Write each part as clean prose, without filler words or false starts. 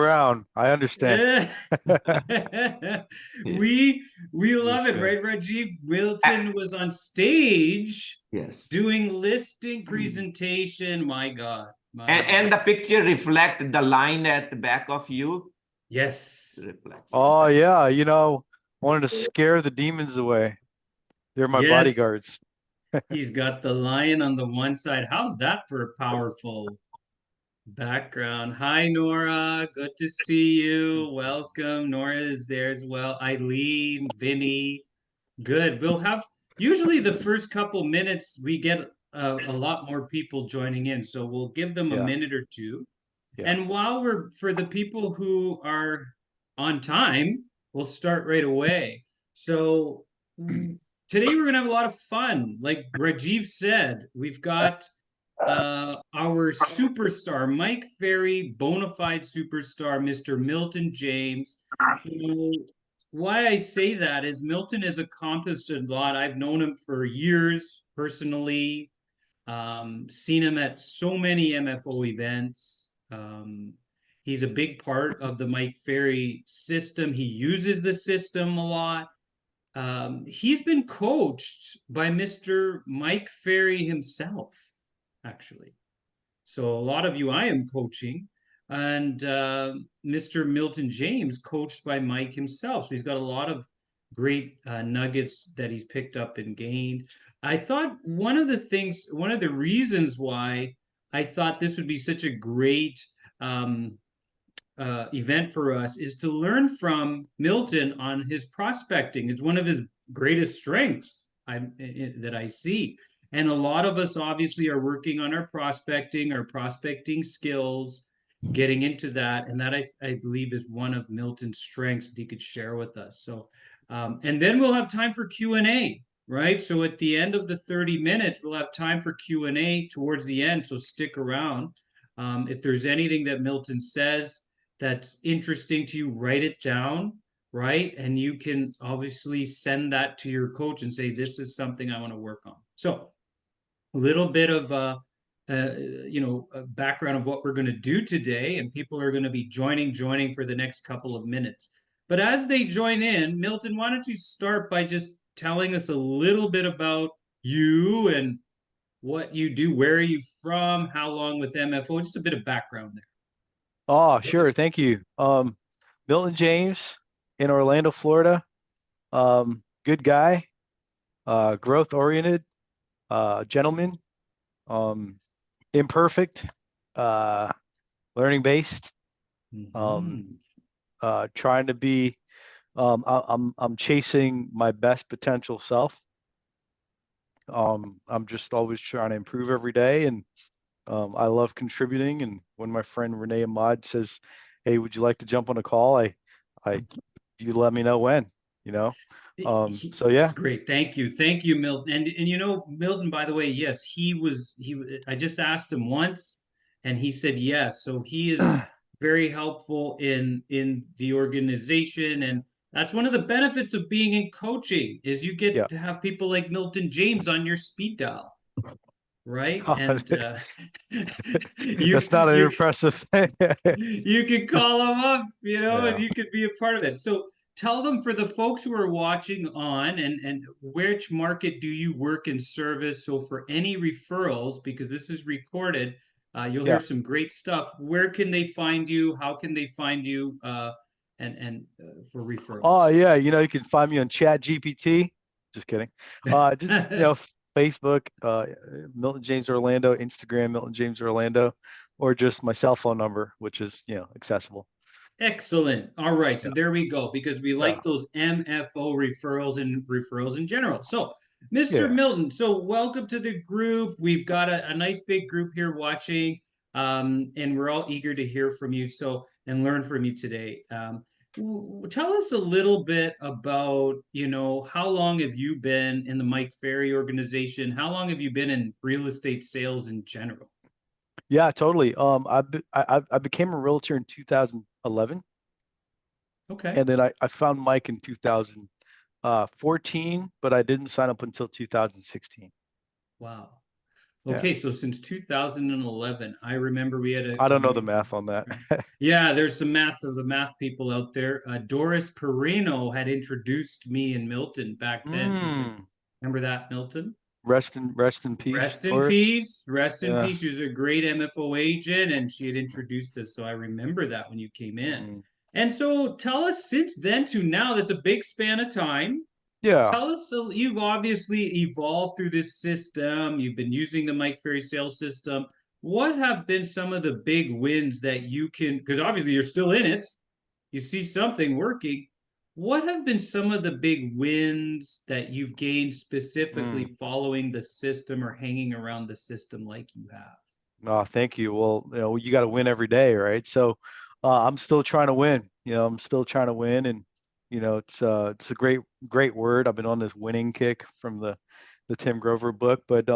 Brown. I understand. Yeah. We love Yes, it, sir. right, Rajiv? A- Milton was on stage Yes. doing listing And, presentation. My God, my and God. the picture reflect the line at the back of you. Yes, Reflect. Yeah. yes, That. wanted to scare the demons away. They're my Yes. bodyguards. he's got the lion on the one side. How's that for a powerful background? Hi, Nora. Good to see you. Welcome. Nora is there as well. Eileen, Vinny. Good. We'll have usually the first couple minutes we get a lot more people joining in, so we'll give them a Yeah, minute or two. yeah. And while we're for the people who are on time, we'll start right away. So today we're gonna have a lot of fun. Like Rajiv said, we've got our superstar, Mike Ferry, bona fide superstar, Mr. Milton James. So why I say that is Milton has accomplished a lot. I've known him for years personally, seen him at so many MFO events. He's a big part of the Mike Ferry system. He uses the system a lot. He's been coached by Mr. Mike Ferry himself, actually. So a lot of you I am coaching, and Mr. Milton James coached by Mike himself. So he's got a lot of great nuggets that he's picked up and gained. I thought one of the reasons why I thought this would be such a great um, event for us is to learn from Milton on his prospecting. It's one of his greatest strengths that I see. And a lot of us obviously are working on our prospecting skills, getting into that. And that I believe is one of Milton's strengths that he could share with us. So, and then we'll have time for Q&A, right? So at the end of the 30 minutes, we'll have time for Q&A towards the end. So stick around. If there's anything that Milton says that's interesting to you, write it down, right? And you can obviously send that to your coach and say, this is something I want to work on. So a little bit of a background of what we're going to do today, and people are going to be joining for the next couple of minutes. But as they join in, Milton, why don't you start by just telling us a little bit about you and what you do, where are you from, how long with MFO, just a bit of background there. Yes. Go Go ahead. ahead. Sure, thank you. Milton James in Orlando, Florida. Good guy, growth oriented, gentleman, um, imperfect, uh, learning based, um, Mm-hmm. trying to be. I'm chasing my best potential self. I'm just always trying to improve every day, and I love contributing. And when my friend Renee Ahmad says, "Hey, would you like to jump on a call?" I, you let me know when. You know. So That's yeah, great. thank you, Milton. And you know, Milton, by the way, yes, I just asked him once, and he said yes. So he is very helpful in the organization, and that's one of the benefits of being in coaching is you get Yeah. to have people like Milton James on your speed dial, right? Oh, And you that's not an you impressive thing. you could Just call them up, and yeah. you could be a part of it. So tell them, for the folks who are watching on, and which market do you work in service? So for any referrals, because this is recorded, you'll hear Yeah. some great stuff. Where can they find you? How can they find you? And for Oh referrals. yeah, you can find me on Chat GPT. Just kidding. Just Facebook, Milton James Orlando, Instagram, Milton James Orlando, or just my cell phone number, which is, accessible. Excellent. All right. So Yeah. there we go, because we Yeah. like those MFO referrals and referrals in general. So, Mr. Yeah. Milton, so welcome to the group. We've got a nice big group here watching, and we're all eager to hear from you and learn from you today. Tell us a little bit about, how long have you been in the Mike Ferry organization? How long have you been in real estate sales in general? Yeah, totally. I became a realtor in 2011, Okay. and then I found Mike in 2014, but I didn't sign up until 2016. Wow. Yeah. Okay, so since 2011, I remember we had I a don't know the Mike math on that. Ferry. Yeah, there's some math of the math people out there. Doris Perino had introduced me and Milton back then. She said, Mm. "Remember that, Milton? Rest in peace, Rest in Taurus. peace. Rest in Yeah. peace." She was a great MFO agent, and she had introduced us. So I remember that when you came in. Mm. And so tell us since then to now, that's a big span of time. Yeah. Tell us, so you've obviously evolved through this system. You've been using the Mike Ferry sales system. What have been some of the big wins that you can, because obviously you're still in it, you see something working. What have been some of the big wins that you've gained Mm. specifically following the system or hanging around the system like you have? No, thank you. Well, you got to win every day, right? So, I'm still trying to win. I'm still trying to win, and it's a great word. I've been on this winning kick from the Tim Grover book, but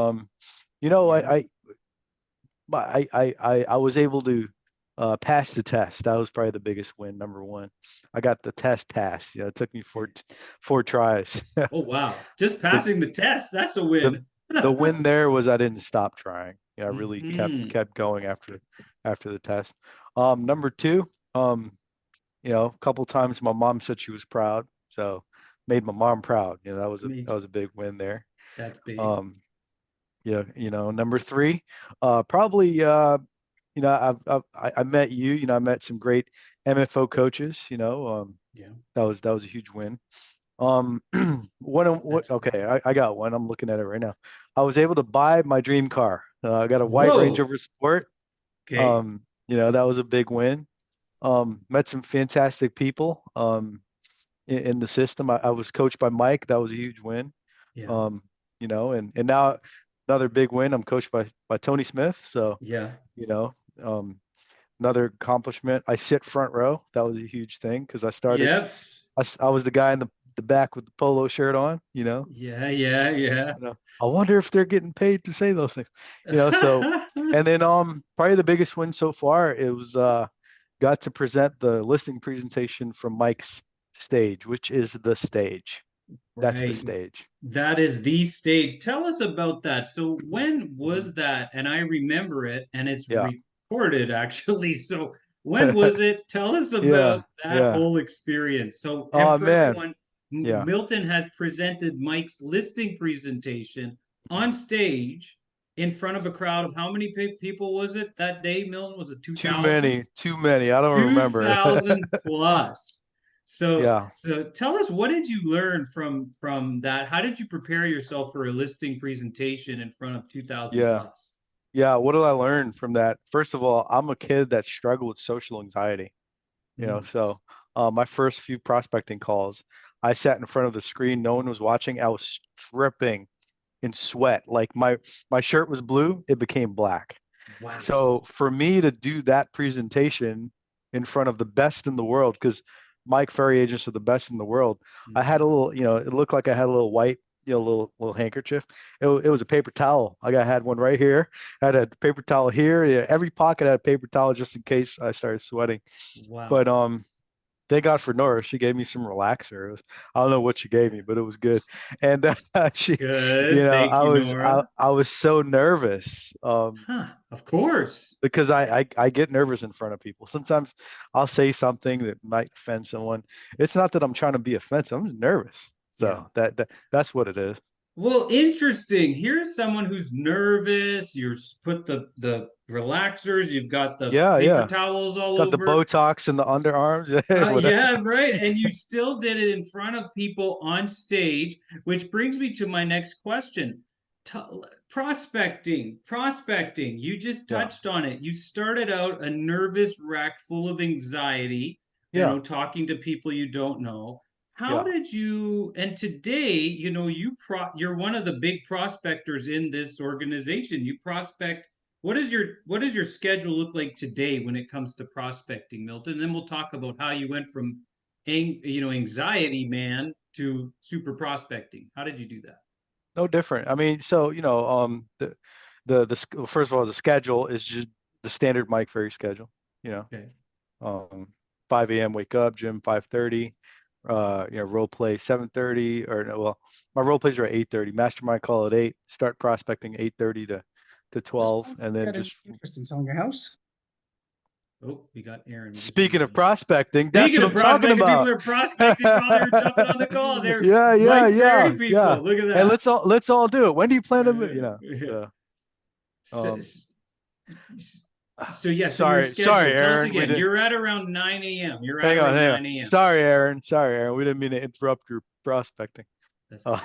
you know, Yeah, I was able to pass the test. That was probably the biggest win, number one. I got the test passed. It took me okay. four tries. Oh, wow. Just The passing the test, that's a the win. the win there was I didn't stop trying. I really kept Hmm. kept going after the test. Number two, a couple times my mom said she was proud, so made my mom proud. That was a big win there. That's big. Um, yeah, number three, probably I met you. I met some great MFO coaches. Yeah, That was a huge win. Um, what? that's Okay, I got one. I'm looking at it right now. I was able to buy my dream car. I got a white Range whoa. Rover Sport. Okay. That was a big win. Met some fantastic people. In the system. I was coached by Mike. That was a huge win. Yeah. Um, and now another big win. I'm coached by Tony Smith. So, Yeah. you know, um, another accomplishment. I sit front row. That was a huge thing because I started. Yep. I was the guy in the back with the polo shirt on. Yeah. Yeah. Yeah. I wonder if they're getting paid to say those things. So, and then probably the biggest win so far, it was got to present the listing presentation from Mike's stage, which is the stage. That's the Right. stage. That is the stage. Tell us about that. So when Mhm. was that? And I remember it, and it's Yeah. recorded actually. So when was it? Tell us about Yeah. that Yeah. whole experience. So, and Oh for man. everyone, Yeah. Milton has presented Mike's listing presentation on stage in front of a crowd of how many people was it that day, Milton? Was it Too 2,000? many. Too many. I don't remember. 2,000 plus. So Yeah. so tell us, what did you learn from that? How did you prepare yourself for a listing presentation in front of 2,000 Yeah. plus? Yeah. What did I learn from that? First of all, I'm a kid that struggled with social anxiety. Mm, So my first few prospecting calls, I sat in front of the screen. No one was watching. I was stripping in sweat. Like my shirt was blue, it became black. wow. So for me to do that presentation in front of the best in the world, because Mike Ferry agents are the best in the world, I had Mhm. a little, it looked like I had a little white, little handkerchief. It was a paper towel. I had one right here. I had a paper towel here. Yeah, every pocket had a paper towel just in case I started sweating. But Wow. thank God for Nora. She gave me some relaxer. I don't know what she gave me, but it was good. And she, Good. Thank I you, was I, Nora. I was so nervous Huh. Of course. because I get nervous in front of people. Sometimes I'll say something that might offend someone. It's not that I'm trying to be offensive. I'm just nervous. Yeah. So that's what it is. Well, interesting. Here's someone who's nervous. You're put the relaxers, you've got the Yeah, paper yeah. towels all Got the over. Botox in the underarms. Whatever. Yeah, right. And you still did it in front of people on stage, which brings me to my next question. T prospecting. You just Yeah, touched on it. You started out a nervous wreck full of anxiety, yeah, talking to people you don't know. How yeah. did you, and today, you're one of the big prospectors in this organization. You prospect. What does your schedule look like today when it comes to prospecting, Milton? And then we'll talk about how you went from anxiety man to super prospecting. How did you do that? No different. I mean, so first of all, the schedule is just the standard Mike Ferry schedule. You know, Okay. um, 5 a.m. wake up, gym 5:30. Role play 7:30 or no, well, my role plays are at 8:30. Mastermind call at 8. Start prospecting 8:30 to to Just 12, and then got an just interest in selling your house. Oh, we got Aaron. We just speaking muted of him. prospecting, that's Speaking what of I'm talking prospecting, people about. are prospecting while they were jumping on the call. They're Yeah, yeah, Mike yeah, Ferry yeah. people. Look at And that. let's all do it. When do you plan to move? Yeah. So, So, um, so yeah, so your sorry, schedule. Tell us Aaron. We again. didn't. You're at around 9 a.m. You're at Hang on, around hang on. 9 a.m. Sorry, Aaron. We didn't mean to interrupt your prospecting. That's Uh,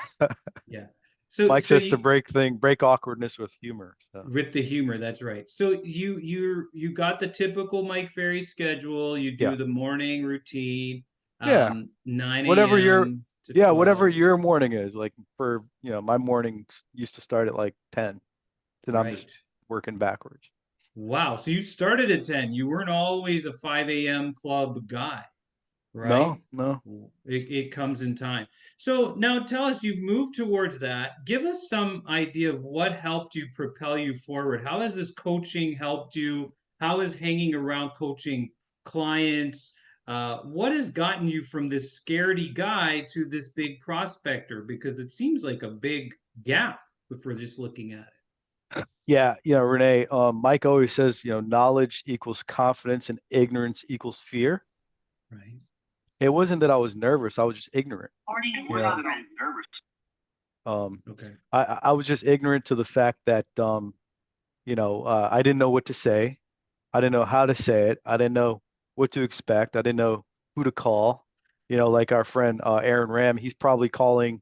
yeah. So Mike so says to you break awkwardness with humor. So with the humor, that's right. So you got the typical Mike Ferry schedule. You yeah, do the morning routine, yeah. 9 Whatever your a.m. to whatever 12. your morning is. Like for my mornings used to start at like 10, and I'm just Right. working backwards. Wow. So you started at 10. You weren't always a 5 a.m. club guy, No, right? no. It comes in time. So now tell us, you've moved towards that. Give us some idea of what helped you propel you forward. How has this coaching helped you? How is hanging around coaching clients? What has gotten you from this scaredy guy to this big prospector? Because it seems like a big gap if we're just looking at Yeah, Renee, Mike always says, knowledge equals confidence and ignorance equals fear. it, right? It wasn't that I was nervous, I was just ignorant. We're You not know, at all nervous. Okay. I was just ignorant to the fact that I didn't know what to say. I didn't know how to say it. I didn't know what to expect. I didn't know who to call. Like our friend Aaron Ram, he's probably calling,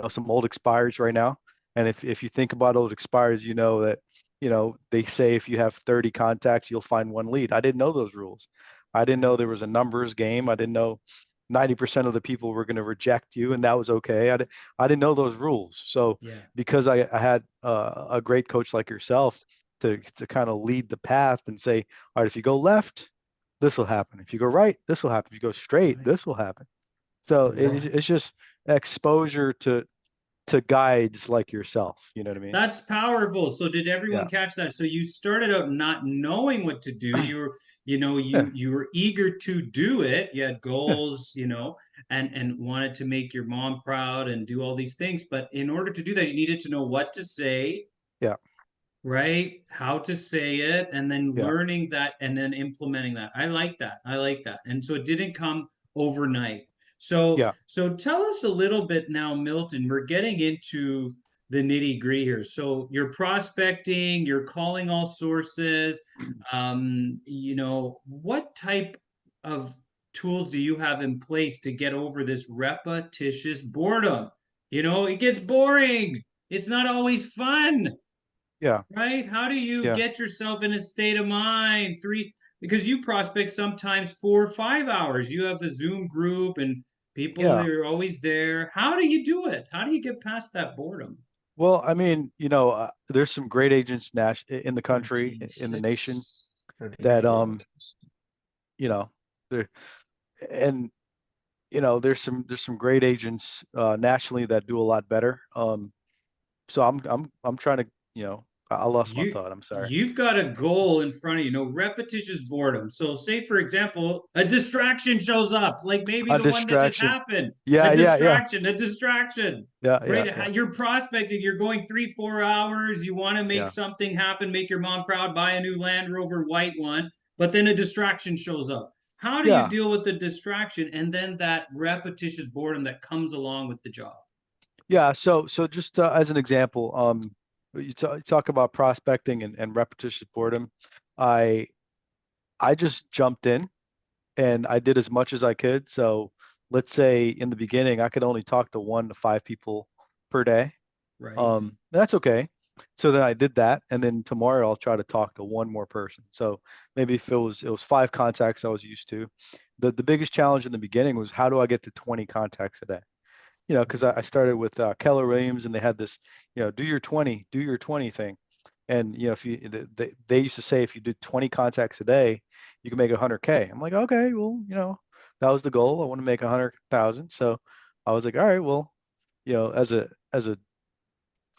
some old expires right now. And if you think about old expires, you know that, they say if you have 30 contacts, you'll find one lead. I didn't know those rules. I didn't know there was a numbers game. I didn't know 90% of the people were going to reject you, and that was okay. I didn't know those rules. So Yeah. because I had a great coach like yourself to kind of lead the path and say, all right, if you go left, this will happen. If you go right, this will happen. If you go straight, Right. this will happen. So Right. it's just exposure to guides like yourself. You know what I mean? That's powerful. So did everyone Yeah. catch that? So you started out not knowing what to do. You were, Yeah. you were eager to do it. You had Yeah. goals, and wanted to make your mom proud and do all these things. But in order to do that, you needed to know what to say, Yeah. right? How to say it, and then Yeah. learning that and then implementing that. I like that. I like that. And so it didn't come overnight. So Yeah. so tell us a little bit now, Milton. We're getting into the nitty-gritty here. So you're prospecting, you're calling all sources. What type of tools do you have in place to get over this repetitious boredom? It gets boring. It's not always fun, Yeah. right? How do you Yeah. get yourself in a state of mind? Because you prospect sometimes 4 or 5 hours. You have a Zoom group and people Yeah. are always there. How do you do it? How do you get past that boredom? Well, I mean, there's some great agents in the country, in the nation 36, that 39. you know, there and there's some great agents nationally that do a lot better. So I'm trying to, I lost my you thought. I'm sorry. you've got a goal in front of you, no repetitious boredom. So say for example, a distraction shows up, like maybe A the one that just distraction. happened. Yeah, yeah, yeah, A distraction. yeah, yeah, Right? yeah, You're prospecting, you're going 3 4 hours, you want to make yeah, something happen, make your mom proud, buy a new Land Rover white one, but then a distraction shows up. How do you yeah, deal with the distraction and then that repetitious boredom that comes along with the job? yeah. So just as an example, you talk about prospecting and repetitious boredom. I I just jumped in and I did as much as I could. So let's say in the beginning, I could only talk to 1 to 5 people per day. Right? That's okay. So then I did that, and then tomorrow I'll try to talk to one more person. So maybe if it was 5 contacts I was used to, the biggest challenge in the beginning was how do I get to 20 contacts a day? Because I started with Keller Williams, and they had this, do your 20 thing, and if you they used to say if you did 20 contacts a day, you can make 100K. I'm like, okay, well, that was the goal. I want to make 100,000. So I was like, all right, well, as a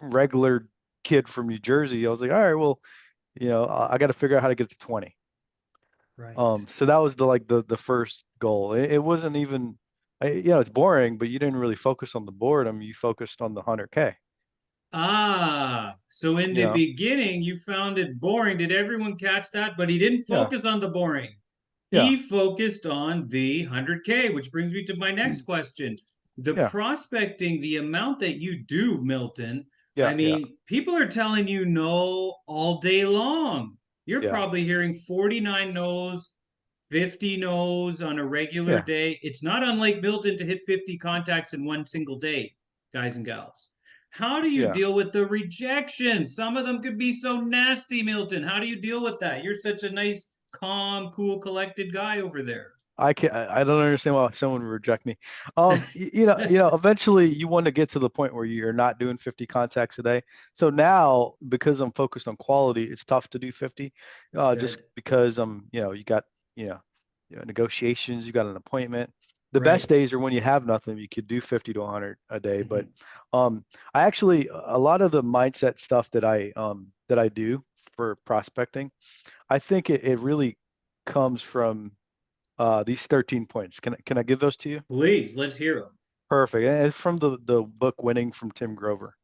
regular kid from New Jersey, I was like, all right, well, I got to figure out how to get to 20. Right. So that was the first goal. It wasn't even, it's boring, but you didn't really focus on the boredom. You focused on the 100K. Ah, so in You the know, beginning, you found it boring. Did everyone catch that? But he didn't yeah, focus on the boring. yeah, He focused on the 100K, which brings me to my next question. The yeah, prospecting, the amount that you do, Milton, yeah, I yeah, mean, people are telling you no all day long. You're yeah, probably hearing 49 no's, 50 no's on a regular yeah, day. It's not unlike Milton to hit 50 contacts in one single day, guys and gals. How do you yeah. deal with the rejection? Some of them could be so nasty, Milton. How do you deal with that? You're such a nice, calm, cool, collected guy over there. I can't. I don't understand why someone would reject me. Eventually you want to get to the point where you're not doing 50 contacts a day. So now, because I'm focused on quality, it's tough to do 50, just Good. because you got, negotiations, you got an appointment. The best Right. days are when you have nothing. You could do 50 to 100 a day. But Mhm. I actually, a lot of the mindset stuff that I do for prospecting, I think it really comes from these 13 points. Can I give those to you? Please, let's hear them. Perfect. And it's from the book Winning from Tim Grover.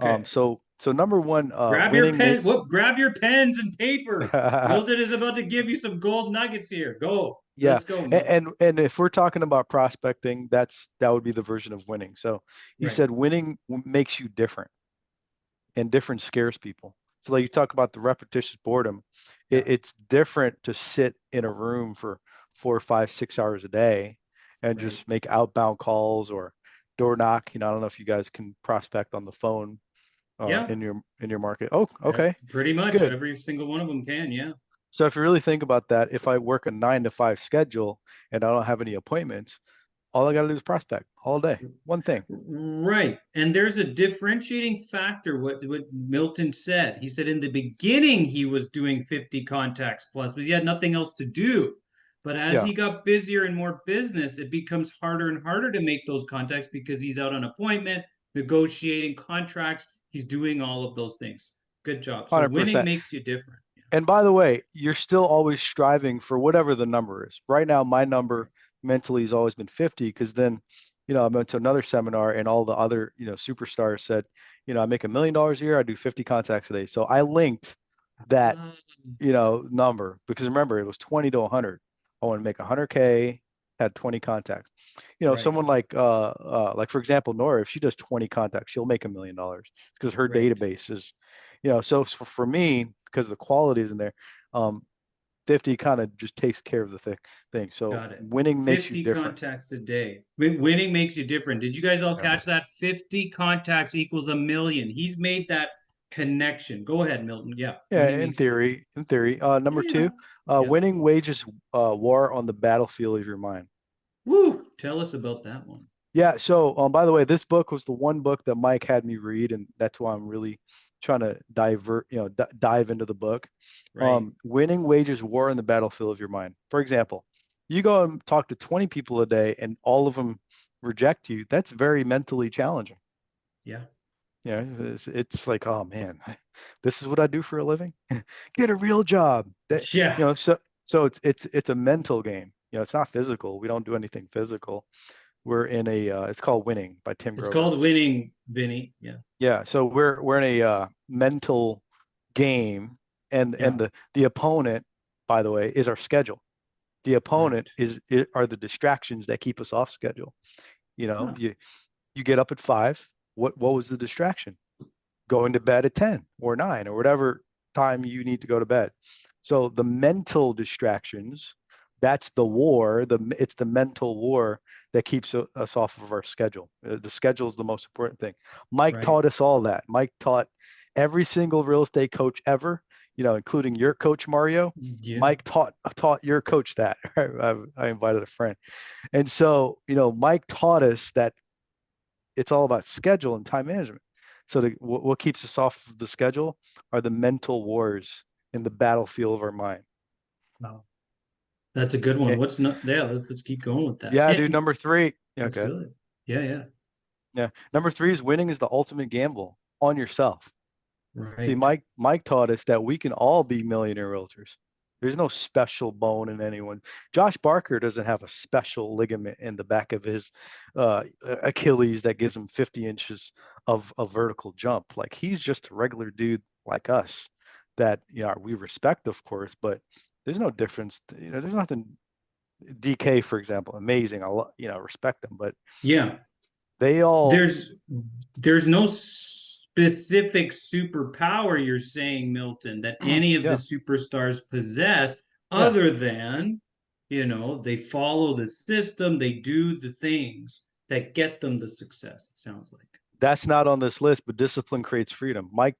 Okay. So number one, Grab your winning make pen. Whoop, grab your pens and paper. Milton is about to give you some gold nuggets here. Go. yeah. Let's go, And, Milton. and if we're talking about prospecting, that would be the version of winning. So he Right. said winning makes you different, and different scares people. So like you talk about the repetitious boredom, Yeah. it's different to sit in a room for 4, 5, 6 hours a day and Right. just make outbound calls or door knock. I don't know if you guys can prospect on the phone Yeah. in your market. Oh, okay, Pretty much good. every single one of them can. Yeah. So if you really think about that, if I work a 9 to 5 schedule and I don't have any appointments, all I got to do is prospect all day. One thing. Right. And there's a differentiating factor, what Milton said. He said in the beginning he was doing 50 contacts plus, but he had nothing else to do. But as Yeah, he got busier and more business, it becomes harder and harder to make those contacts because he's out on appointment, negotiating contracts. He's doing all of those things. Good job. So winning 100%. makes you different. And by the way, you're still always striving for whatever the number is. Right now, my number mentally has always been 50 because then, I went to another seminar and all the other, superstars said, I make $1 million a year, I do 50 contacts a day. So I linked that, Ah, number because remember, it was 20 to 100. I want to make 100K, had 20 contacts. right, Someone like for example, Nora, if she does 20 contacts, she'll make $1 million because her right. database is, so for me, because the quality is in there, um, 50 kind of just takes care of the thing. So Got it. winning makes you 50 different. contacts a day. Winning makes you different. Did you guys all Yeah. catch that? 50 contacts equals a million. He's made that connection. Go ahead, Milton. Yeah, Yeah, winning in makes you different. theory, in theory. Number Yeah. two, Yeah. winning wages war on the battlefield of your mind. Woo. Tell us about that one. Yeah. So, by the way, this book was the one book that Mike had me read, and that's why I'm really trying to dive into the book. Right. Winning wages war on the battlefield of your mind. For example, you go and talk to 20 people a day, and all of them reject you. That's very mentally challenging. Yeah. It's like, oh man, this is what I do for a living. Get a real job. Yeah. So it's a mental game. It's not physical. We don't do anything physical. We're in a it's called Winning by Tim It's Grover. called winning, Vinny. Yeah. Yeah, so we're in a mental game, and Yeah. the opponent, by the way, is our schedule. The opponent Right. are the distractions that keep us off schedule. You know, Huh. you you get up at 5. What was the distraction? Going to bed at 10 or 9 or whatever time you need to go to bed. So the mental distractions, that's the war. It's the mental war that keeps us off of our schedule. The schedule is the most important thing. Mike Right. taught us all that. Mike taught every single real estate coach ever, including your coach Mario. Yeah. Mike taught your coach that. I invited a friend, and so Mike taught us that it's all about schedule and time management. So what keeps us off the schedule are the mental wars in the battlefield of our mind. Wow. That's a good one. Eh, What's not? Yeah. Let's keep going with that. yeah, dude. Number three. Yeah, That's okay. good. Yeah. Yeah. Yeah. Number three is winning is the ultimate gamble on yourself. See, Right. Mike taught us that we can all be millionaire realtors. There's no special bone in anyone. Josh Barker doesn't have a special ligament in the back of his Achilles that gives him 50 inches of a vertical jump. Like he's just a regular dude like us that, we respect, of course, but there's no difference. There's nothing. DK, for example, amazing. Respect them, but Yeah. they all, There's there's no specific superpower you're saying, Milton, that any of the yeah, superstars possess yeah. other than, they follow the system, they do the things that get them the success, it sounds like. That's not on this list, but discipline creates freedom. Mike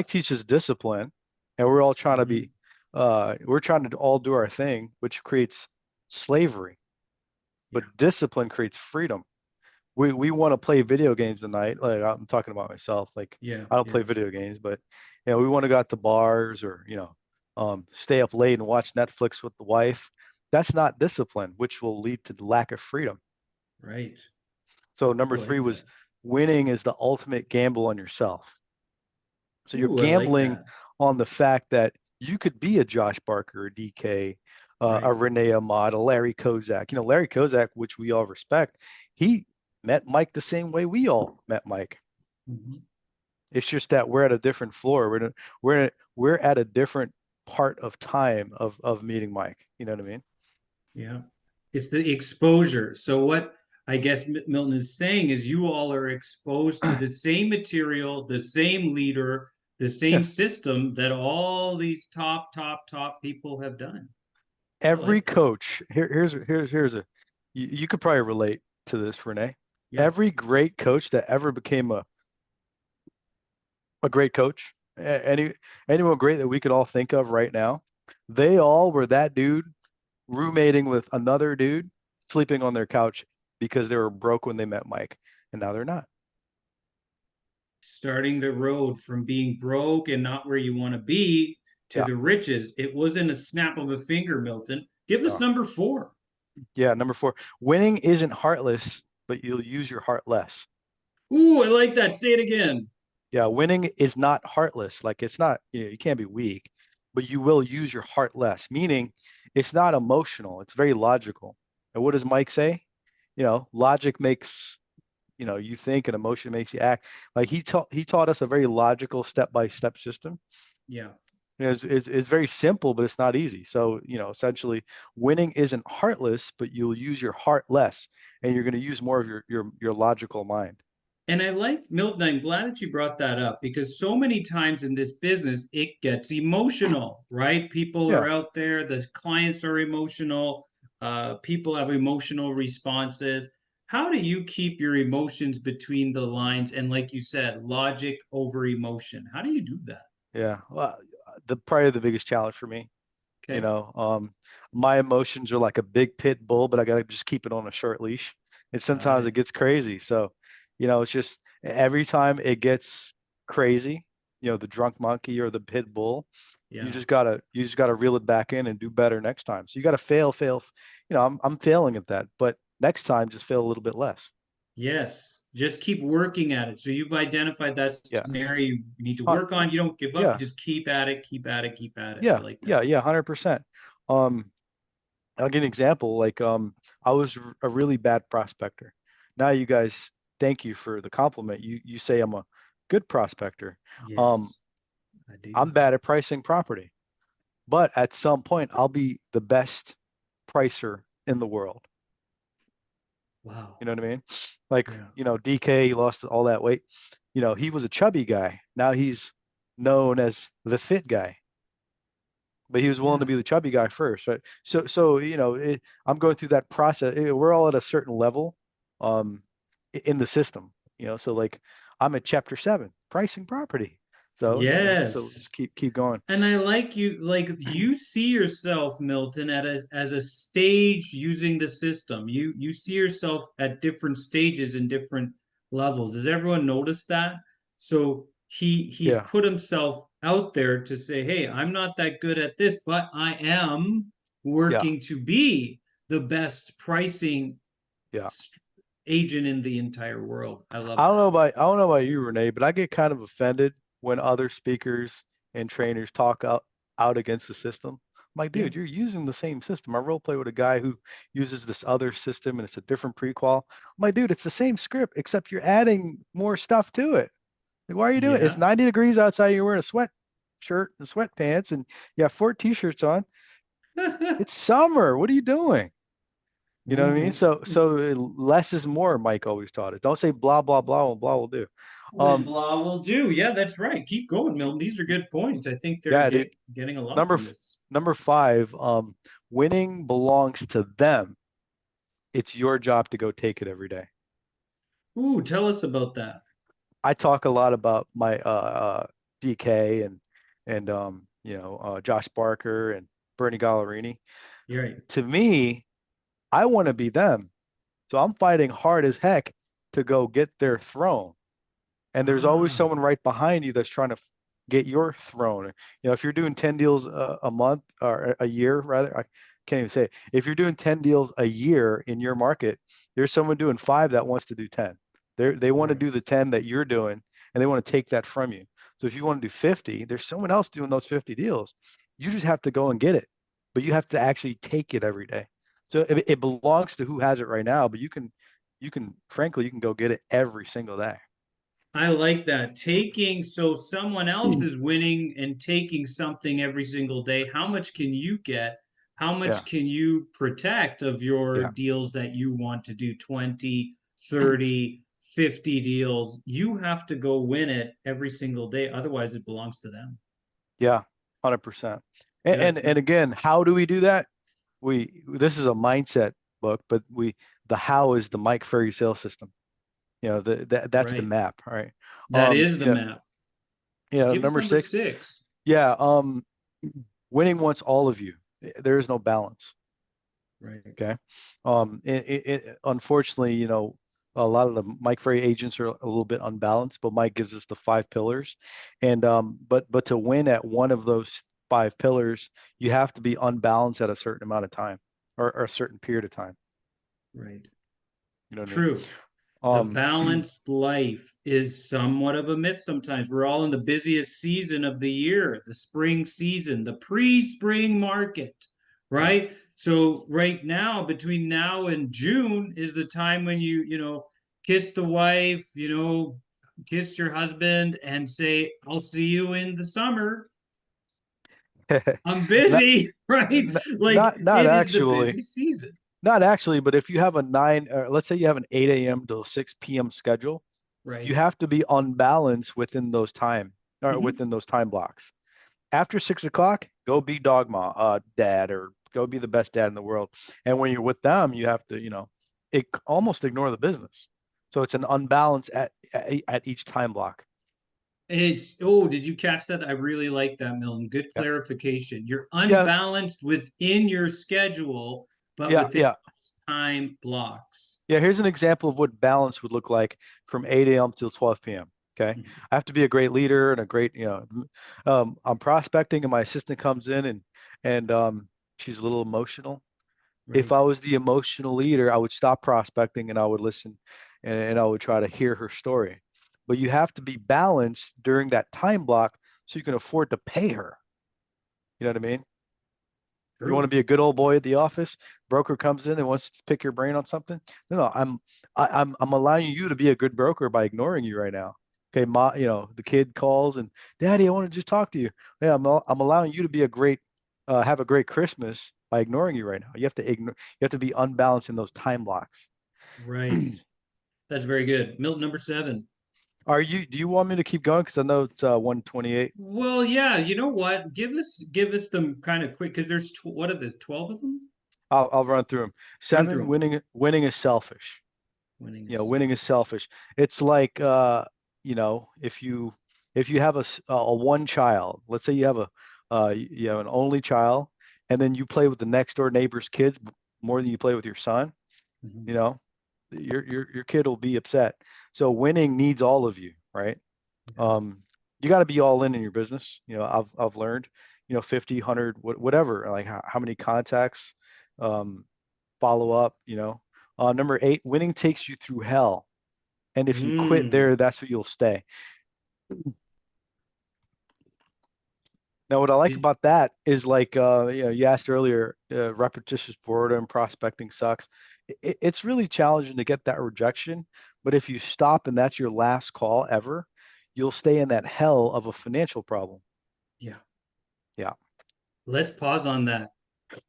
teaches discipline, and we're all trying to Mhm. be, we're trying to all do our thing, which creates slavery. Yeah, But discipline creates freedom. We want to play video games tonight. Like I'm talking about myself. Like yeah, I don't play yeah, video games, but we want to go out to bars or stay up late and watch Netflix with the wife. That's not discipline, which will lead to lack of freedom. right. So Ooh, number I three like was that. winning is the ultimate gamble on yourself. So you're Ooh, I like gambling that. on the fact that you could be a Josh Barker, a DK, a Right. Renee Ahmad, a Larry Kozak. Larry Kozak, which we all respect, he met Mike the same way we all met Mike. Mhm. It's just that we're at a different floor. We're at a different part of time of meeting Mike. You know what I mean? Yeah. It's the exposure. So what I guess Milton is saying is you all are exposed to the same material, the same leader, the Yeah. same system that all these top people have done. I Every like that. coach here's a you could probably relate to this, Renee. Yeah. Every great coach that ever became a great coach, anyone great that we could all think of right now, they all were that dude roommating with another dude, sleeping on their couch because they were broke when they met Mike, and now they're not. Starting the road from being broke and not where you want to be to Yeah, the riches. It wasn't a snap of a finger, Milton. Give us no. number four. Yeah, number four, winning isn't heartless, but you'll use your heart less. Ooh, I like that. Say it again. Yeah, winning is not heartless. Like it's not, you can't be weak, but you will use your heart less, meaning it's not emotional, it's very logical. And what does Mike say? Logic makes, you think, and emotion makes you act. Like he taught us a very logical step-by-step system. Yeah. It's very simple, but it's not easy. So, essentially winning isn't heartless, but you'll use your heart less and you're going to use more of your logical mind. And I like Milton, I'm glad that you brought that up because so many times in this business, it gets emotional, right? People are Yeah. out there, the clients are emotional, people have emotional responses. How do you keep your emotions between the lines? And like you said, logic over emotion. How do you do that? Yeah. Well, probably the biggest challenge for me. You Okay. know, um, my emotions are like a big pit bull, but I gotta just keep it on a short leash. And Got sometimes it it. gets crazy. So, it's just every time it gets crazy, the drunk monkey or the pit bull, Yeah. you just gotta reel it back in and do better next time. So you gotta fail. I'm failing at that, but next time just fail a little bit less. Yes. Just keep working at it. So you've identified that Yeah. scenario you need to Huh, work on. You don't give up. You yeah. just keep at it, keep at it, keep at it. I Yeah. like Yeah. that. Yeah. 100%. Um, I'll give an example. Like, I was a really bad prospector. Now you guys, thank you for the compliment. You say I'm a good prospector. Um, Yes, I do. I'm bad at pricing property, but at some point I'll be the best pricer in the world. Wow. You know what I mean? Like, Yeah. DK, he lost all that weight. He was a chubby guy. Now he's known as the fit guy, but he was willing to Yeah. be the chubby guy first, right? So I'm going through that process. We're all at a certain level, um, in the system. So like I'm at chapter 7, pricing property. So so just Yes. keep going. And I like you see yourself, Milton, as a stage using the system. You see yourself at different stages and different levels. Does everyone notice that? So he's Yeah, put himself out there to say, "Hey, I'm not that good at this, but I am yeah, working to be the best pricing yeah. agent in the entire world." I I love don't know that. about I don't know about you, Renee, but I get kind of offended when other speakers and trainers talk out against the system. like, Yeah. dude, you're using the same system. I role play with a guy who uses this other system and it's a different prequal. I'm like, dude, it's the same script, except you're adding more stuff to it. Like, why are you doing it? It's Yeah. 90 degrees outside. You're wearing a sweat shirt and sweatpants, and you have four t-shirts on. It's summer. What are you doing? You know what I mean? Mhm. So less is more. Mike always taught it. Don't say blah blah blah and blah will do. When Um, blah will do. Yeah, that's right. Keep going, Milton. These are good points. I think they're yeah, dude. getting a lot Number from f- this. number five. Winning belongs to them. It's your job to go take it every day. Ooh, tell us about that. I talk a lot about my DK and Josh Barker and Bernie Gallerini. You're right. To me, I want to be them. So I'm fighting hard as heck to go get their throne. And there's always Ah, someone right behind you that's trying to get your throne. If you're doing 10 deals a month or a year, rather, I can't even say it. If you're doing 10 deals a year in your market, there's someone doing five that wants to do 10. They want to do the right. 10 that you're doing, and they want to take that from you. So if you want to do 50, there's someone else doing those 50 deals. You just have to go and get it, but you have to actually take it every day. So it belongs to who has it right now, but frankly, you can go get it every single day. I like that. Taking, so someone else is winning and taking something every single day. How much can you get? How Yeah, much can you protect of your yeah, deals that you want to do 20, 30, 50 deals? You have to go win it every single day. Otherwise, it belongs to them. yeah, 100%. And, Good. and again, how do we do that? This is a mindset book, but the how is the Mike Ferry sales system. That's the Right. map. All right. That is the Yeah, map. yeah. Give us Number number six. six. Yeah. Winning wants all of you. There is no balance. Right. Okay. Unfortunately, a lot of the Mike Ferry agents are a little bit unbalanced, but Mike gives us the five pillars. And but to win at one of those five pillars, you have to be unbalanced at a certain amount of time or a certain period of time. Right. You know what I mean? True. The Um, balanced life is somewhat of a myth sometimes. We're all in the busiest season of the year, the spring season, the pre-spring market, yeah. right? So right now, between now and June is the time when kiss the wife, kiss your husband and say, I'll see you in the summer. I'm Not, busy, right? Like not it is the actually. busy season, Not actually, but if you have a let's say you have an 8 a.m. to 6 p.m. schedule, you right? have to be unbalanced within those time or Mhm. within those time blocks. After 6 o'clock, go be dogma, dad, or go be the best dad in the world. And when you're with them, you have to, almost ignore the business. So it's an unbalance at each time block. Did you catch that? I really like that, Milton. Good Yeah. clarification. You're Yeah. unbalanced within your schedule, but Yeah. within Yeah. time blocks. Yeah. Here's an example of what balance would look like from 8 a.m. till 12 p.m. Okay. Mhm. I have to be a great leader and a great, I'm prospecting and my assistant comes in and she's a little emotional. If Right, I was the emotional leader, I would stop prospecting and I would listen and I would try to hear her story. But you have to be balanced during that time block so you can afford to pay her. You know what I mean? You want to true. be a good old boy at the office. Broker comes in and wants to pick your brain on something. No, I'm allowing you to be a good broker by ignoring you right now. Okay, the kid calls and Daddy, I want to just talk to you. Yeah, I'm allowing you to be have a great Christmas by ignoring you right now. You have to ignore. You have to be unbalanced in those time blocks. Right. That's very good. Milton number seven. Do you want me to keep going? Because I know it's 128. Well, yeah, you know what? Give us them kind of quick because there's what are the 12 of them? I'll run through them. Run through Seven, them. winning is selfish. Winning is Winning is selfish. selfish. It's like if you have a one child, let's say you have an only child, and then you play with the next door neighbor's kids more than you play with your son, you Mhm. know, your kid will be upset. So winning needs all of you, right? Yeah. Um, you got to be all in your business. I've learned, 50, 100, whatever, like how many contacts, um, follow up, number eight, winning takes you through hell. And if you quit Mm. there, that's where you'll stay. Now, what I like Did, about that is like, you asked earlier, repetitious boredom, prospecting sucks. It's really challenging to get that rejection. But if you stop and that's your last call ever, you'll stay in that hell of a financial problem. yeah, Yeah. let's pause on that.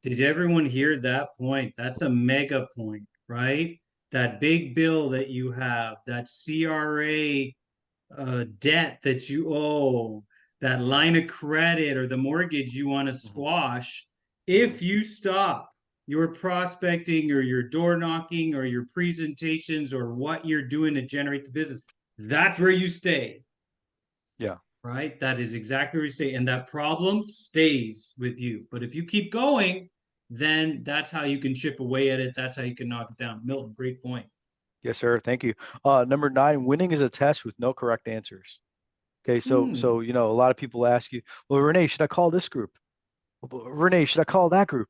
Did everyone hear that point? That's a mega point, right? That big bill that you have, that CRA debt that you owe, that Yeah. line of credit or the mortgage you want to Mhm. squash, Mhm. if you stop your prospecting or your door knocking or your presentations or what you're doing to generate the business, that's where you stay, Yeah. right? That is exactly where you stay. And that problem stays with you. But if you keep going, then that's how you can chip away at it. That's how you can knock it down. Milton, great point. Yes, sir. Thank you. Number nine, winning is a test with no correct answers. Okay, so Hmm. a lot of people ask you, well, Renee, should I call this group? Renee, should I call that group?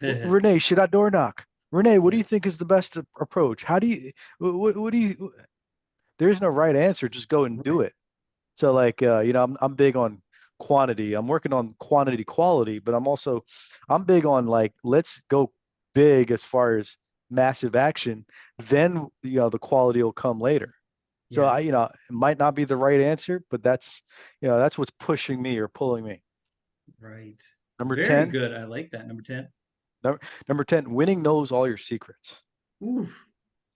Renee, should I door knock? Renee, what do Yeah. you think is the best approach? How do you, what do you, there's no right answer. Just go and do Right. it. So like, I'm big on quantity. I'm working on quantity quality, but I'm big on like, let's go big as far as massive action. Then, the quality will come later. So Yes. it might not be the right answer, but that's what's pushing me or pulling me. Right. Number Very 10, good. I like that. Number 10. number 10, winning knows all your secrets. Oof.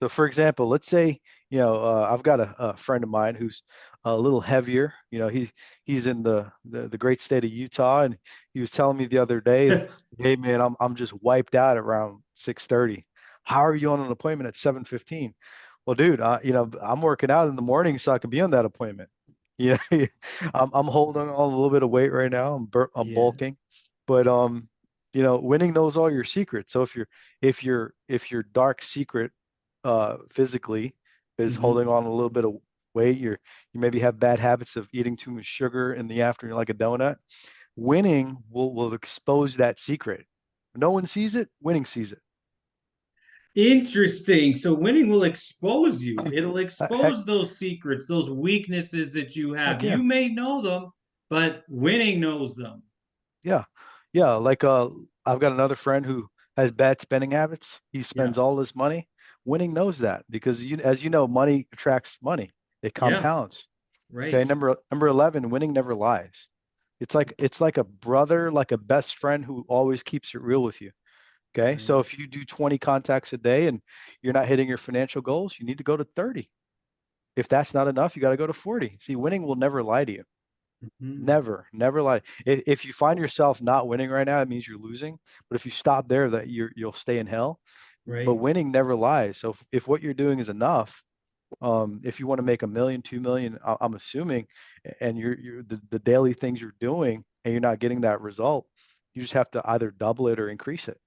So, for example, let's say, I've got a friend of mine who's a little heavier. He's in the great state of Utah, and he was telling me the other day, "Hey, man, I'm just wiped out around 6:30. How are you on an appointment at 7:15?" Well, dude, I'm working out in the morning so I can be on that appointment. Yeah, I'm holding on a little bit of weight right now. I'm Yeah. bulking, but winning knows all your secrets. So if your dark secret physically is Hmm. holding on a little bit of weight, you maybe have bad habits of eating too much sugar in the afternoon, like a donut. Winning will expose that secret. No one sees it. Winning sees it. Interesting. So winning will expose you. It'll Heck, expose those secrets, those weaknesses that you heck have. yeah, You may know them, but winning knows them. yeah, yeah. Like I've got another friend who has bad spending habits. He Yeah. spends all this money. Winning knows that because as you know, money attracts money. It Yeah. compounds. Okay, Right. number 11, winning never lies. It's like a brother, like a best friend who always keeps it real with you. Okay, so Right. if you do 20 contacts a day and you're not hitting your financial goals, you need to go to 30. If that's not enough, you got to go to 40. See, winning will never lie to you. Hmm. Never, never lie. If you find yourself not winning right now, it means you're losing. But if you stop there, that you'll stay in hell. But Right. winning never lies. So if what you're doing is enough, if you want to make 1 million, 2 million, I'm assuming, and you're the daily things you're doing and you're not getting that result, you just have to either double it or increase it.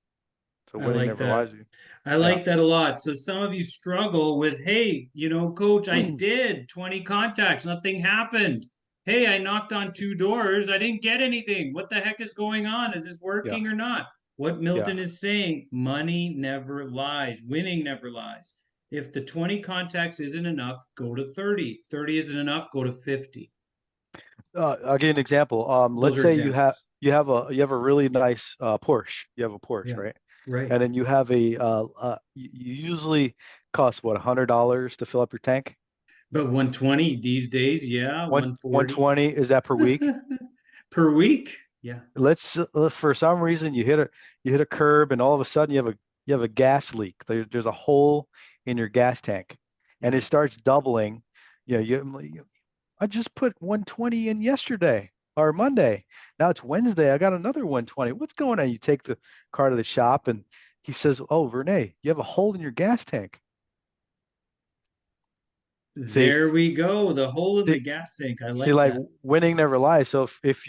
So I winning like never that. lies to you. I Yeah. like that a lot. So some of you struggle with, hey, coach, I did 20 contacts, nothing happened. Hey, I knocked on two doors, I didn't get anything. What the heck is going on? Is this Yeah. working or not? What Yeah. Milton is saying, money never lies, winning never lies. If the 20 contacts isn't enough, go to 30. 30 isn't enough, go to 50. I'll give you an example. Those Let's are say you have examples. you have a really nice Porsche. You have a Porsche, Yeah, right? right. And then you have you usually cost what, $100 to fill up your tank? But 120 these days, yeah, One 140 120, is that per week? per week. Yeah, For some reason you hit a curb and all of a sudden you have a gas leak. There's a hole in your gas tank, and it yeah. starts doubling. I just put 120 in yesterday or Monday. Now it's Wednesday. I got another 120. What's going on? You take the car to the shop and he says, "Oh, Renee, you have a hole in your gas tank." See, There we go. The hole in the see, gas tank. I see, like like that. winning never lies. So if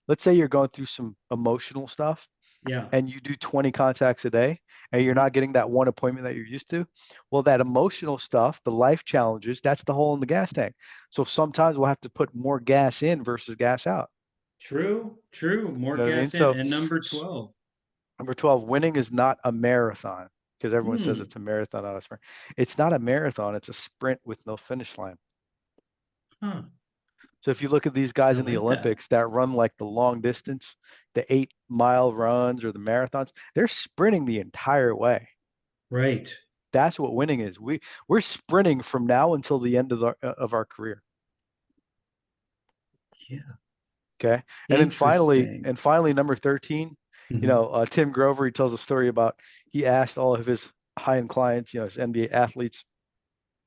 let's say you're going through some emotional stuff Yeah. and you do 20 contacts a day and you're Mhm. not getting that one appointment that you're used to, well, that emotional stuff, the life challenges, that's the hole in the gas tank. So sometimes we'll have to put more gas in versus gas out. True, true. More You know what I mean? gas in. So And number 12. number 12, winning is not a marathon because everyone says Hmm. it's a marathon, not a sprint. It's not a marathon, it's a sprint with no finish line. Huh. So if you look at these I guys in the like that. Olympics that run like the long distance, the 8 mile runs or the marathons, they're sprinting the entire way. Right. That's what winning is. We're sprinting from now until the end of our career. Yeah. Okay. Interesting. And finally, number 13, Mhm. Tim Grover, he tells a story about he asked all of his high-end clients, his NBA athletes,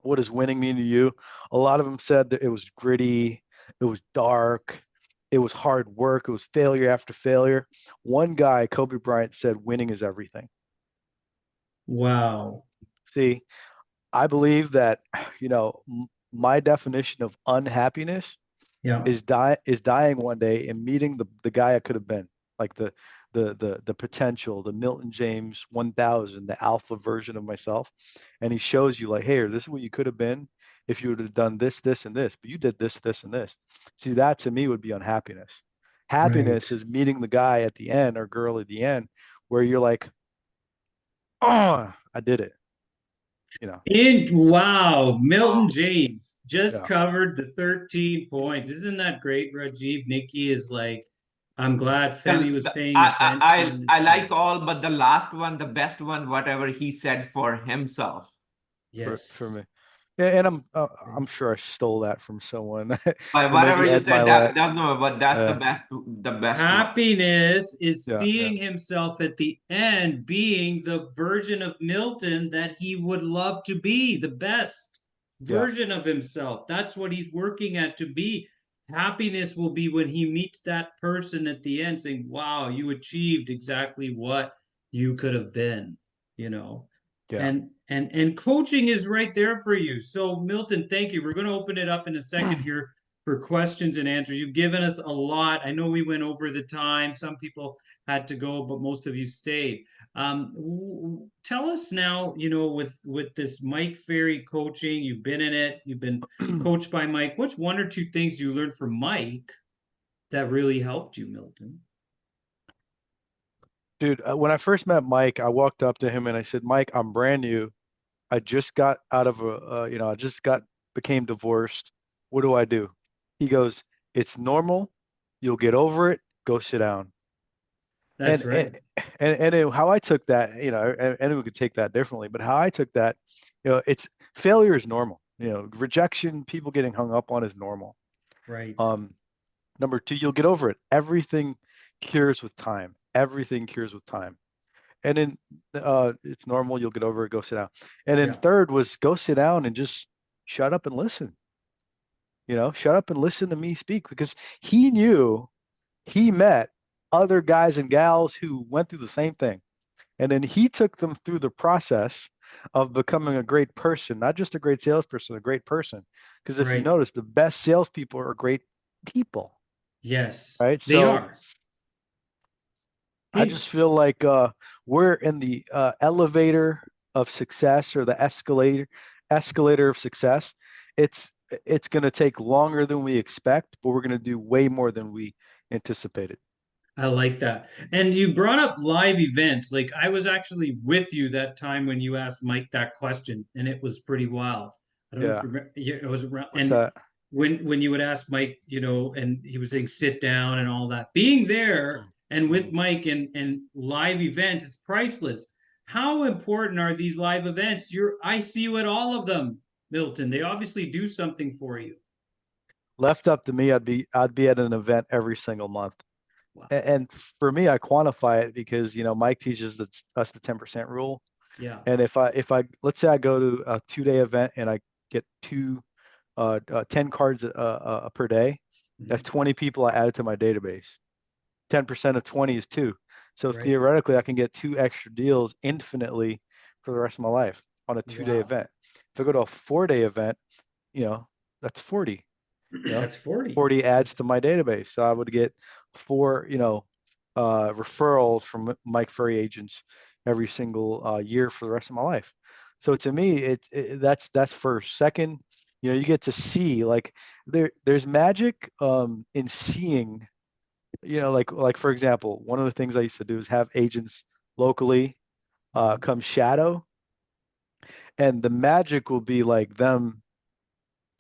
what does winning mean to you? A lot of them said that it was gritty, it was dark, it was hard work, it was failure after failure. One guy, Kobe Bryant, said winning is everything. Wow. See, I believe that, my definition of unhappiness Yeah. is dying one day and meeting the guy I could have been, like the potential, the Milton James 1000, the alpha version of myself, and he shows you like, hey, this is what you could have been if you would have done this, this, and this, but you did this, this, and this. See, that to me would be unhappiness. Right. Happiness is meeting the guy at the end or girl at the end where you're like, oh, I did it. You know, Wow, Milton James just yeah. covered the 13 points. Isn't that great, Rajiv? Nikki is like, I'm glad Femi was paying attention. I It's like yes, all, but the last one, the best one, whatever he said for himself. For yes. me. Yeah, and I'm sure I stole that from someone, But or whatever maybe you Ed said, Milet. that doesn't matter. But that's Uh, the best one. Happiness is yeah, yeah, seeing himself at the end being the version of Milton that he would love to be, the best yeah, version of himself. That's what he's working at to be. Happiness will be when he meets that person at the end saying, wow, you achieved exactly what you could have been, you know. yeah. And coaching is right there for you. So Milton, thank you. We're going to open it up in a second here for questions and answers. You've given us a lot. I know we went over the time. Some people had to go, but most of you stayed. Tell us now, with this Mike Ferry coaching, you've been in it, you've been coached by Mike. What's one or two things you learned from Mike that really helped you, Milton? Dude, when I first met Mike, I walked up to him and I said, Mike, I'm brand new. I just got out of I just became divorced. What do I do? He goes, it's normal. You'll get over it. Go sit down. That's And right. how I took that, anyone could take that differently, but how I took that, it's failure is normal. Rejection, people getting hung up on is normal. Right. Um, Number two, you'll get over it. Everything cures with time. Everything cures with time. And then it's normal. You'll get over it. Go sit down. And then Yeah. third was go sit down and just shut up and listen. Shut up and listen to me speak because he knew he met other guys and gals who went through the same thing. And then he took them through the process of becoming a great person, not just a great salesperson, a great person. Because if you Right. notice, the best salespeople are great people, Yes, right? they So are. I Hey, just feel like we're in the elevator of success or the escalator of success. It's it's going to take longer than we expect, but we're going to do way more than we anticipated. I like that. And you brought up live events. Like I was actually with you that time when you asked Mike that question, and it was pretty wild. I don't know if Yeah. you remember. Yeah, it was around. What's And that? when you would ask Mike, and he was saying sit down and all that. Being there and with Mhm. Mike and live events, it's priceless. How important are these live events? I see you at all of them, Milton. They obviously do something for you. Left up to me, I'd be at an event every single month. Wow. And for me, I quantify it because Mike teaches us the 10% rule. Yeah. And if I let's say I go to a 2 day event and I get 10 cards per day, that's Mhm. 20 people I added to my database. 10% of 20 is two. So Right. theoretically, I can get two extra deals infinitely for the rest of my life on a 2 day Wow. event. If I go to a 4 day event, that's 40. That's 40. 40 That's adds to my database. So I would get four, referrals from Mike Ferry agents every single year for the rest of my life. So to me, that's first. Second, you get to see like there's magic in seeing. Like for example, one of the things I used to do is have agents locally Mhm. come shadow, and the magic will be like them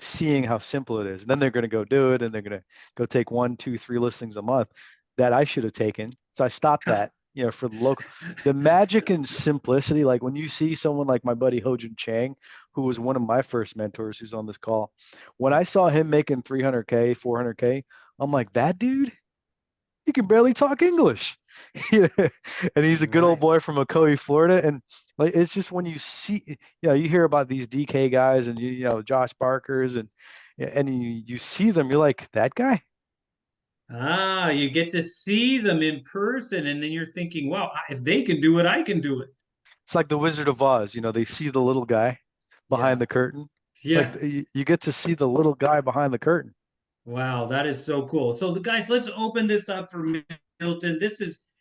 seeing how simple it is. And then they're going to go do it, and they're going to go take 1, 2, 3 listings a month that I should have taken. So I stopped that, for the local. The magic and simplicity, like when you see someone like my buddy Hojin Chang, who was one of my first mentors who's on this call, when I saw him making 300K, 400K, I'm like, that dude, he can barely talk English. And he's a good old Right. boy from Ocoee, Florida. And like, it's just when you see, you hear about these DK guys and Josh Barkers and you see them, you're like, that guy. Ah, you get to see them in person, and then you're thinking, wow, if they can do it, I can do it. It's like the Wizard of Oz. They see the little guy behind Yeah. the curtain. Like Yeah. you get to see the little guy behind the curtain. Wow, that is so cool. So, guys, let's open this up for Milton.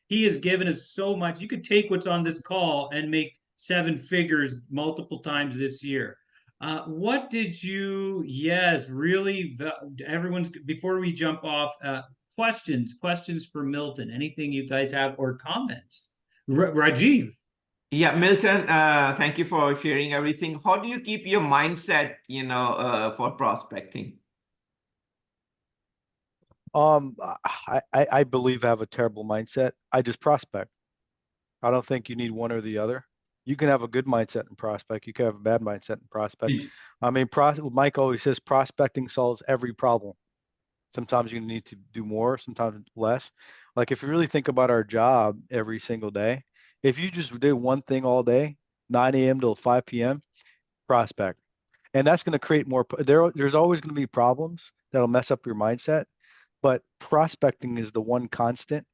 He has given us so much. You could take what's on this call and make 7 figures multiple times this year. What did you, yes, really, everyone's, before we jump off, questions for Milton. Anything you guys have or comments? Rajiv. Yeah, Milton, thank you for sharing everything. How do you keep your mindset, for prospecting? I believe I have a terrible mindset. I just prospect. I don't think you need one or the other. You can have a good mindset in prospect. You can have a bad mindset in prospect. I mean, Mike always says prospecting solves every problem. Sometimes you need to do more, sometimes less. Like if you really think about our job every single day, if you just did one thing all day, 9 a.m. till 5 p.m., prospect. And that's going to create more. There's always going to be problems that'll mess up your mindset, but prospecting is the one constant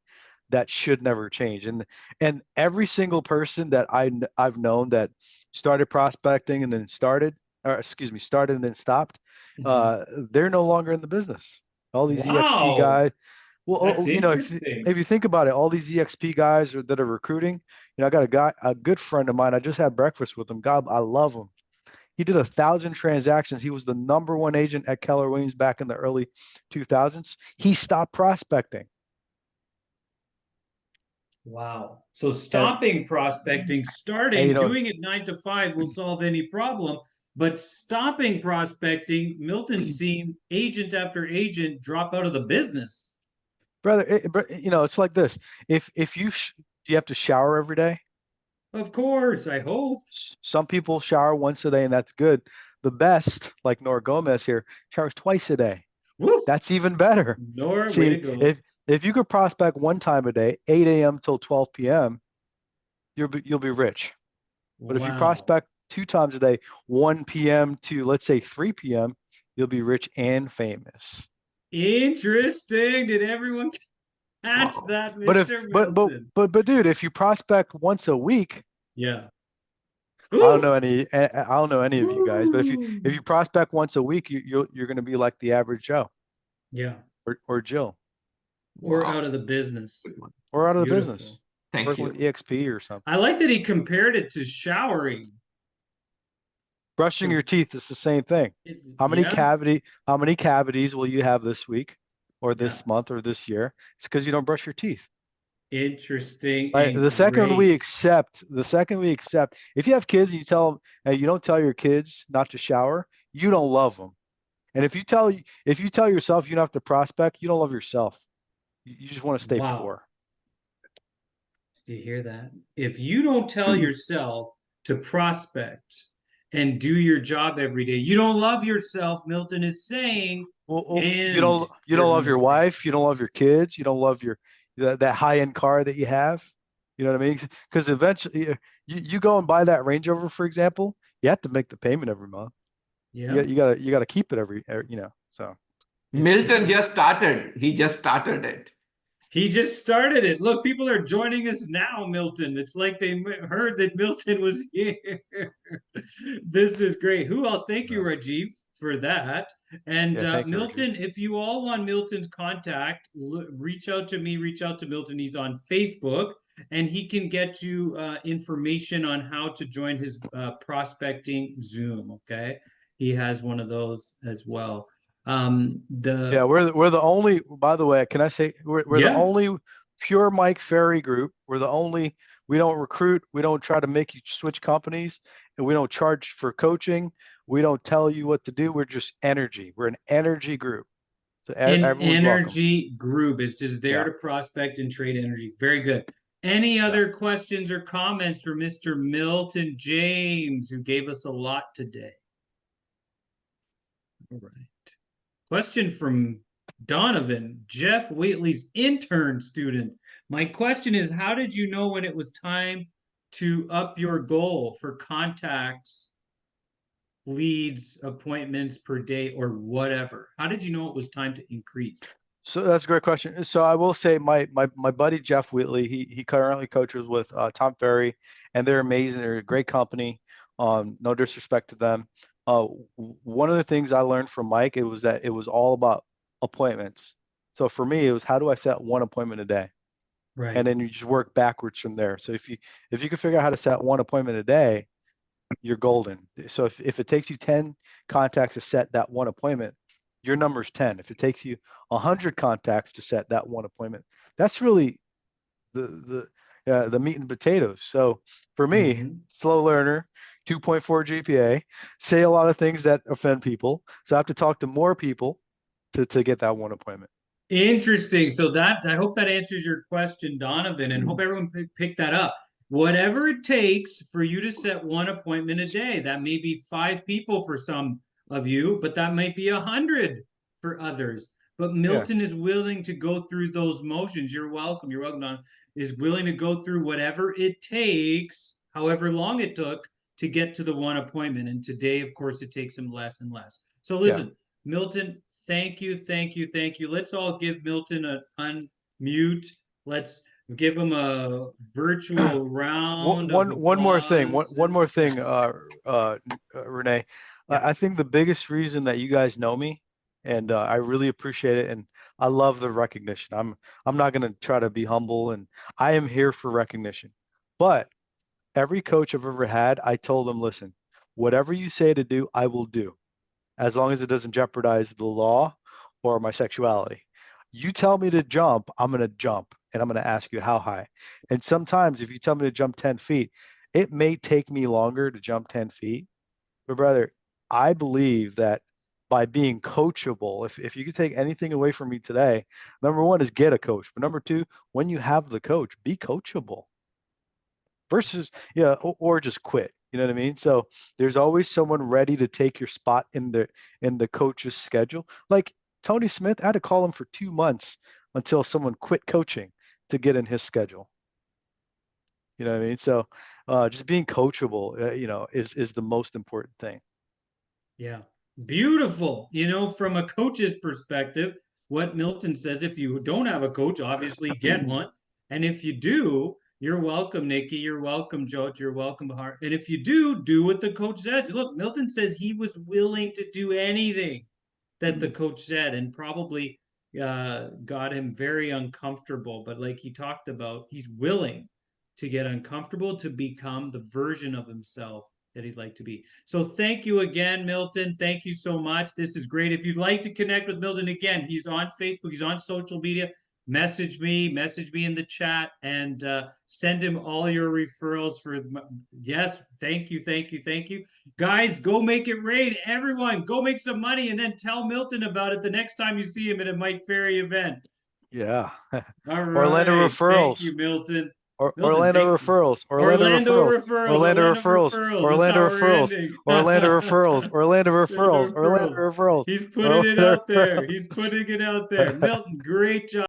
that should never change. And every single person that I've known that started prospecting and then started and then stopped, they're no longer in the business. All these EXP Wow, guys. Well, that's if interesting. you think about it, all these EXP guys that are recruiting, I got a good friend of mine. I just had breakfast with him. God, I love him. He did 1,000 transactions. He was the #1 agent at Keller Williams back in the early 2000s. He stopped prospecting. Wow. So And, stopping prospecting, and doing it 9 to 5 will solve any problem. But stopping prospecting, Milton's seen agent after agent drop out of the business. brother, it's like this. If you have to shower every day. Of course, I hope. Some people shower once a day, and that's good. The best, like Nora Gomez here, showers twice a day. Woo! That's even better. Nora, way to See, go. if you could prospect one time a day, 8 a.m. till 12 p.m., you'll be rich. But if you Wow. prospect 2 times a day, 1 p.m. to let's say 3 p.m., you'll be rich and famous. Interesting. Did everyone catch Wow. that, But if Mr. Milton? but dude, if you prospect once a week, Yeah. I don't Oof. know any of you guys, but if Woo. you prospect once a week, you're going to be like the average Joe Yeah. or Jill Or Wow. out of the business. Good one. or out of the business Beautiful. Thank working with you. EXP or something. I like that he compared it to showering. Brushing your teeth is the same thing. Yeah, How many cavities will you have this week or yeah. this month or this year? It's because you don't brush your teeth. Interesting Right. and The second we great. accept, if you have kids and you tell them, hey, you don't tell your kids not to shower, you don't love them. And if you tell yourself you don't have to prospect, you don't love yourself. You just want to stay Wow. poor. Do you hear that? If you don't tell yourself to prospect and do your job every day, you don't love yourself, Milton is saying, Well, and you you're don't going love to your fail. wife, you don't love your kids, you don't love that high-end car that you have. You know what I mean? Because eventually you go and buy that Range Rover, for example, you have to make the payment every month. Yeah, You gotta keep it so. it's Milton true. just started. He just started it. He just started it. Look, people are joining us now, Milton. It's like they heard that Milton was here. This is great. Who else? Thank you, No. Rajiv, for that. And Yeah, thank you, Rajiv. Milton, if you all want Milton's contact, reach out to me, reach out to Milton. He's on Facebook, and he can get you information on how to join his prospecting Zoom. Okay. He has one of those as well. Yeah, The we're the only, by the way, can I say we're the Yeah. only pure Mike Ferry group. We We don't recruit. We don't try to make you switch companies, and we don't charge for coaching. We don't tell you what to do. We're just energy. We're an energy group. So An everyone's welcome. energy group is just there Yeah. to prospect and trade energy. Very good. Any other questions or comments for Mr. Milton James, who gave us a lot today? All right. Question from Donovan, Jeff Whately's intern student. My question is, how did you know when it was time to up your goal for contacts, leads, appointments per day, or whatever? How did you know it was time to increase? So that's a great question. So I will say my buddy Jeff Whatley, he currently coaches with Tom Ferry, and they're amazing. They're a great company. No disrespect to them. One of the things I learned from Mike, it was that it was all about appointments. So for me, it was, how do I set one appointment a day? Right. And then you just work backwards from there. So if you can figure out how to set one appointment a day, you're golden. So if it takes you 10 contacts to set that one appointment, your number's 10. If it takes you 100 contacts to set that one appointment, that's really the meat and potatoes. So for me, slow learner, 2.4 GPA, say a lot of things that offend people. So I have to talk to more people to get that one appointment. Interesting. So that, I hope that answers your question, Donovan, and hope everyone picked that up. Whatever it takes for you to set one appointment a day, that may be 5 people for some of you, but that might be 100 for others. But Milton is willing to go through those motions. You're welcome. You're welcome, Donovan. Is willing to go through whatever it takes, however long it took, to get to the one appointment. And today, of course, it takes him less and less. So listen, Milton, thank you, thank you, thank you. Let's all give Milton an unmute. Let's give him a virtual round of applause. One more thing, Renee. I think the biggest reason that you guys know me, and I really appreciate it, and I love the recognition. I'm not going to try to be humble, and I am here for recognition. But every coach I've ever had, I told them, listen, whatever you say to do, I will do, as long as it doesn't jeopardize the law or my sexuality. You tell me to jump, I'm going to jump, and I'm going to ask you how high. And sometimes if you tell me to jump 10 feet, it may take me longer to jump 10 feet. But brother, I believe that by being coachable, if you could take anything away from me today, number one is get a coach. But number two, when you have the coach, be coachable versus, or just quit. You know what I mean? So there's always someone ready to take your spot in the coach's schedule. Like Tony Smith, I had to call him for 2 months until someone quit coaching to get in his schedule. You know what I mean? So just being coachable, is the most important thing. Yeah. Beautiful. From a coach's perspective, what Milton says, if you don't have a coach, obviously get one. And if you do, you're welcome, Nikki. You're welcome, Joe. You're welcome, Bahar. And if you do what the coach says. Look, Milton says he was willing to do anything that the coach said, and probably got him very uncomfortable. But like he talked about, he's willing to get uncomfortable to become the version of himself that he'd like to be. So thank you again, Milton. Thank you so much. This is great. If you'd like to connect with Milton again, he's on Facebook, he's on social media. Message me in the chat, and send him all your referrals for. Yes, thank you. Guys, go make it rain. Everyone, go make some money, and then tell Milton about it the next time you see him at a Mike Ferry event. Yeah. All right. Orlando referrals. Thank you, Milton. Orlando referrals. Orlando referrals. Orlando referrals. He's putting it out there. Milton, great job.